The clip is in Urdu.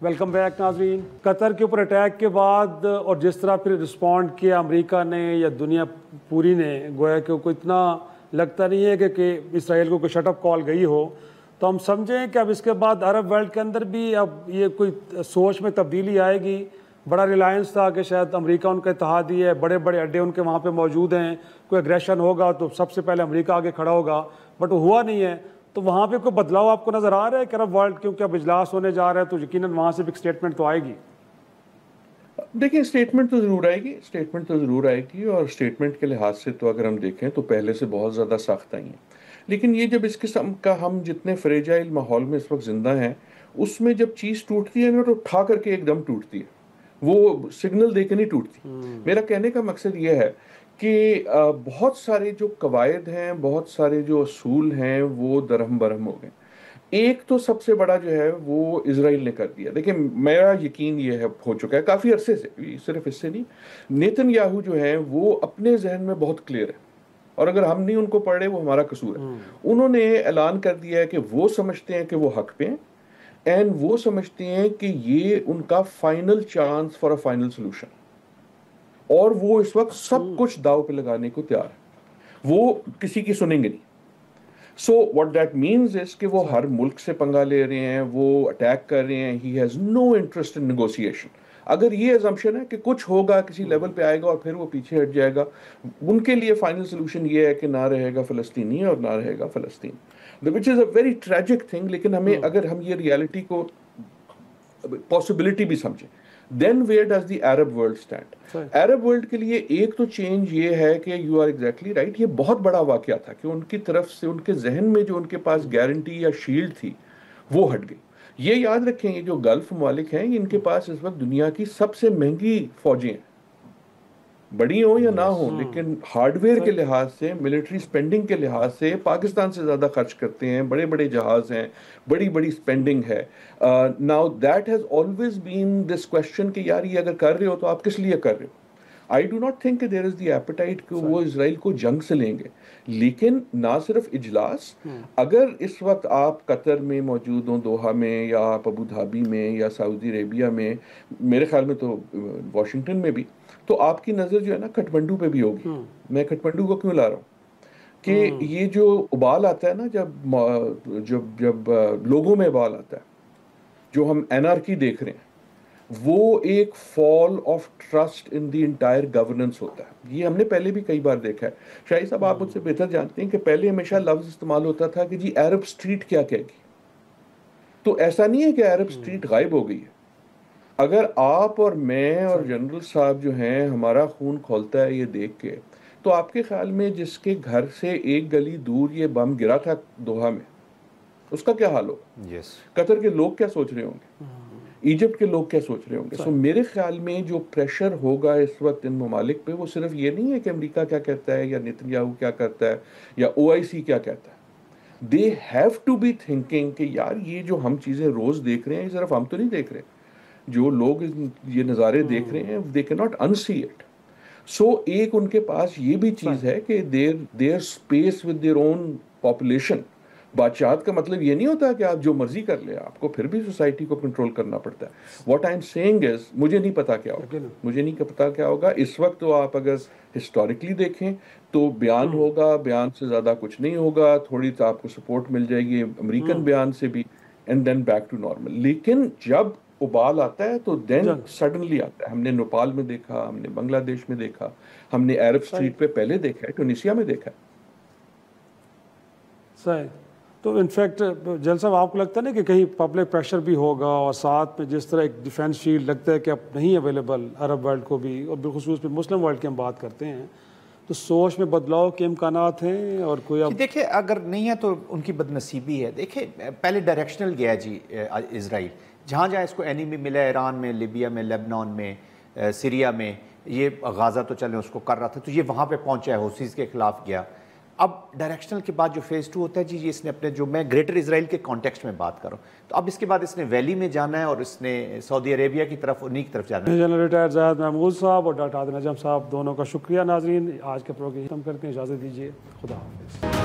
ویلکم بیک ناظرین. قطر کے اوپر اٹیک کے بعد اور جس طرح پھر رسپونڈ کیا امریکہ نے یا دنیا پوری نے, گویا کہ کوئی اتنا لگتا نہیں ہے کہ اسرائیل کو کوئی شٹ اپ کال گئی ہو. تو ہم سمجھیں کہ اب اس کے بعد عرب ورلڈ کے اندر بھی اب یہ کوئی سوچ میں تبدیلی آئے گی. بڑا ریلائنس تھا کہ شاید امریکہ ان کا اتحادی ہے, بڑے بڑے اڈے ان کے وہاں پہ موجود ہیں, کوئی اگریشن ہوگا تو سب سے پہلے امریکہ آگے کھڑا ہوگا, بٹ وہ ہوا نہیں ہے. تو وہاں پہ کوئی بدلاؤ آپ کو نظر آ رہا ہے کہ عرب ورلڈ کیونکہ اب اجلاس ہونے جا رہا ہے تو یقیناً وہاں سے بھی ایک اسٹیٹمنٹ تو آئے گی؟ دیکھیں اسٹیٹمنٹ تو ضرور آئے گی اور اسٹیٹمنٹ کے لحاظ سے تو اگر ہم دیکھیں تو پہلے سے بہت زیادہ سخت آئی ہیں. لیکن یہ جب اس قسم کا ہم جتنے فریجائل ماحول میں اس وقت زندہ ہیں, اس میں جب چیز ٹوٹتی ہے نا تو اٹھا کر کے ایک دم ٹوٹتی ہے, وہ سگنل دے کے نہیں ٹوٹتی. میرا کہنے کا مقصد یہ ہے کہ بہت سارے جو قواعد ہیں, بہت سارے جو اصول ہیں وہ درہم برہم ہو گئے. ایک تو سب سے بڑا جو ہے وہ اسرائیل نے کر دیا. دیکھیں میرا یقین یہ ہو چکا ہے کافی عرصے سے, صرف اس سے نہیں, نیتن یاہو جو ہیں وہ اپنے ذہن میں بہت کلیئر ہے اور اگر ہم نہیں ان کو پڑھ رہے وہ ہمارا قصور ہے. انہوں نے اعلان کر دیا ہے کہ وہ سمجھتے ہیں کہ وہ حق پہ ہیں اینڈ وہ سمجھتے ہیں کہ یہ ان کا final chance for a final solution, اور وہ اس وقت سب کچھ داؤ پہ لگانے کو تیار ہے. وہ کسی کی سنیں گے نہیں. So what that means is کہ وہ ہر ملک سے پنگا لے رہے ہیں, وہ اٹیک کر رہے ہیں. He has no interest in negotiation. اگر یہ ازمپشن ہے کہ کچھ ہوگا, کسی لیول پہ آئے گا اور پھر وہ پیچھے ہٹ جائے گا, ان کے لیے فائنل سولوشن یہ ہے کہ نہ رہے گا فلسطینی اور نہ رہے گا فلسطین, وچ از اے ویری ٹریجک تھنگ. لیکن ہمیں اگر ہم یہ ریالٹی کو پاسبلٹی بھی سمجھیں, then where does the Arab world stand? Arab world کے لیے ایک تو چینج یہ ہے کہ یو آر ایگزیکٹلی رائٹ, یہ بہت بڑا واقعہ تھا کہ ان کی طرف سے ان کے ذہن میں جو ان کے پاس گارنٹی یا شیلڈ تھی وہ ہٹ گئی. یہ یاد رکھیں یہ جو گلف ممالک ہیں ان کے پاس اس وقت دنیا کی سب سے مہنگی فوجیں ہیں, بڑی ہوں یا نہ ہوں, لیکن ہارڈ ویئر کے لحاظ سے, ملٹری سپینڈنگ کے لحاظ سے پاکستان سے زیادہ خرچ کرتے ہیں. بڑے بڑے جہاز ہیں, بڑی بڑی سپینڈنگ ہے. Now that has always been this question کہ یار یہ اگر کر رہے ہو تو آپ کس لیے کر رہے ہو. آئی ڈو ناٹ تھنک کہ دیر از دی ایپیٹائٹ کہ وہ اسرائیل کو جنگ سے لیں گے. لیکن نہ صرف اجلاس, اگر اس وقت آپ قطر میں موجود ہوں, دوحہ میں, یا آپ ابو دھابی میں, یا سعودی عربیہ میں, میرے خیال میں تو واشنگٹن میں بھی, تو آپ کی نظر جو ہے نا کھٹمنڈو پہ بھی ہوگی. میں کھٹمنڈو کو کیوں لا رہا ہوں کہ یہ جو ابال آتا ہے نا, جب لوگوں میں ابال آتا ہے, جو ہم انارکی دیکھ رہے ہیں, وہ ایک fall of trust in the entire governance ہوتا ہے. یہ ہم نے پہلے بھی کئی بار دیکھا ہے. شاہی صاحب آپ مجھ سے بہتر جانتے ہیں کہ پہلے ہمیشہ لفظ استعمال ہوتا تھا کہ جی عرب اسٹریٹ کیا کہے گی. تو ایسا نہیں ہے کہ عرب اسٹریٹ غائب ہو گئی ہے. اگر آپ اور میں اور جنرل صاحب جو ہیں ہمارا خون کھولتا ہے یہ دیکھ کے, تو آپ کے خیال میں جس کے گھر سے ایک گلی دور یہ بم گرا تھا دوحہ میں, اس کا کیا حال ہوگا؟ قطر کے لوگ کیا سوچ رہے ہوں گے؟ ایجپٹ کے لوگ کیا سوچ رہے ہوں گے؟ سو میرے خیال میں جو پریشر ہوگا اس وقت ان ممالک پہ, وہ صرف یہ نہیں ہے کہ امریکہ کیا کہتا ہے یا نیتن یاہو کیا کرتا ہے یا OIC کیا کہتا ہے. They have to be thinking کہ یار یہ جو ہم چیزیں روز دیکھ رہے ہیں یہ صرف ہم تو نہیں دیکھ رہے, جو لوگ یہ نظارے دیکھ رہے ہیں they cannot unsee it. سو ایک ان کے پاس یہ بھی چیز ہے کہ their space with their own population. بادشاہت کا مطلب یہ نہیں ہوتا کہ آپ جو مرضی کر لیں, آپ کو پھر بھی سوسائٹی کو کنٹرول کرنا پڑتا ہے. What I'm saying is مجھے نہیں پتا کیا ہوگا اس وقت. تو آپ اگر ہسٹوریکلی دیکھیں تو بیان ہوگا, بیان سے زیادہ کچھ نہیں ہوگا, تھوڑی تو آپ کو سپورٹ مل جائے گی امریکن بیان سے بھی, and then back to normal. لیکن جب ابال آتا ہے تو دین سڈنلی آتا ہے. ہم نے نیپال میں دیکھا, ہم نے بنگلہ دیش میں دیکھا, ہم نے عرب اسٹریٹ پہ پہلے دیکھا ہے, ٹونیشیا میں دیکھا ہے. صحیح. تو انفیکٹ جل صاحب آپ کو لگتا ہے نا کہ کہیں پبلک پریشر بھی ہوگا, اور ساتھ میں جس طرح ایک ڈیفینس شیلڈ لگتا ہے کہ اب نہیں اویلیبل عرب ورلڈ کو بھی, اور بالخصوص پہ مسلم ورلڈ کی ہم بات کرتے ہیں, تو سوچ میں بدلاؤ کے امکانات ہیں. اور کوئی اب دیکھیں اگر نہیں ہے تو ان کی بد نصیبی ہے. دیکھیں پہلے ڈائریکشنل گیا جی اسرائیل, جہاں اس کو اینیمی ملا, ایران میں, لیبیا میں, لیبنان میں, سیریا میں, یہ غازہ تو چلیں اس کو کر رہا تھا, تو یہ وہاں پہ پہنچا ہے, حوثیز کے خلاف گیا. اب ڈائریکشنل کے بعد جو فیز 2 ہوتا ہے جی, اس نے اپنے, جو میں گریٹر اسرائیل کے کانٹیکسٹ میں بات کر رہا ہوں, تو اب اس کے بعد اس نے ویلی میں جانا ہے اور اس نے سعودی عربیہ کی طرف, انہی کی طرف جانا ہے. جنرل ریٹائرڈ زاہد محمود صاحب اور ڈاکٹر عادل نجم صاحب, دونوں کا شکریہ. ناظرین آج کے پروگرام ختم کرتے ہیں, اجازت دیجیے, خدا حافظ.